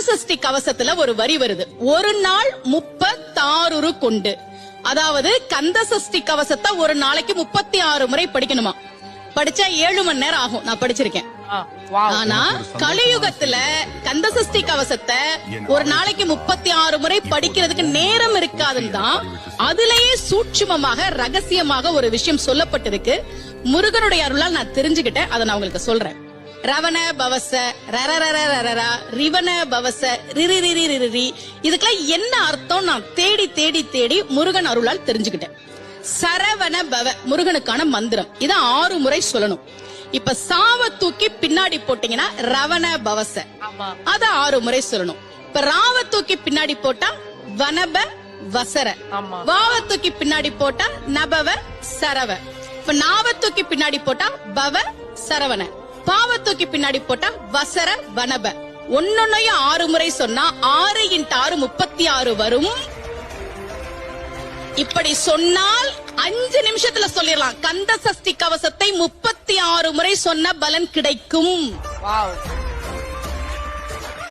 கந்தசஷ்டி கவசத்துல ஒரு வரி வருது, ஒரு நாள் 36 கொண்டு. அதாவது கந்தசஷ்டி கவசத்தை ஒரு நாளைக்கு 36 முறை படிக்கணுமா. படிச்சா 7 மணி நேரம் ஆகும். நான் படிச்சிருக்கேன். ஆனா கலியுகத்துல கந்தசஷ்டி கவசத்தை ஒரு நாளைக்கு 36 முறை படிக்கிறதுக்கு நேரம் இருக்காதுன்னு தான் அதுலயே சூட்சுமமாக ரகசியமாக ஒரு விஷயம் சொல்லப்பட்டிருக்கு. முருகனுடைய அருளால் நான் தெரிஞ்சுக்கிட்டேன். அதை நான் உங்களுக்கு சொல்றேன். ரவண பவச ரரரரரரரா ரிவன பவச ரிரிரிரிரிரி, இதுக்கெல்லாம் என்ன அர்த்தம் நான் தேடி தேடி தேடி முருகன் அருளால் தெரிஞ்சுக்கிட்டேன். சரவண பவ முருகனுக்கான மந்திரம். இத 6 முறை சொல்லணும். இப்ப சாவ தூக்கி பின்னாடி போட்டீங்கன்னா ரவண பவச, அத 6 முறை சொல்லணும். இப்ப ராவ தூக்கி பின்னாடி போட்டா வனப வசர, வாவ தூக்கி பின்னாடி போட்டா நபவ சரவ, இப்ப நாவ தூக்கி பின்னாடி போட்டா பவ சரவண, பாவ தூக்கி பின்னாடி போட்டா வசர வனப. ஒன்னொன்னையும் 6 முறை சொன்னா 6 × 6 36 வரும். இப்படி சொன்னால் 5 நிமிஷத்துல சொல்லிடலாம். கந்தசஷ்டி கவசத்தை 36 முறை சொன்ன பலன் கிடைக்கும்.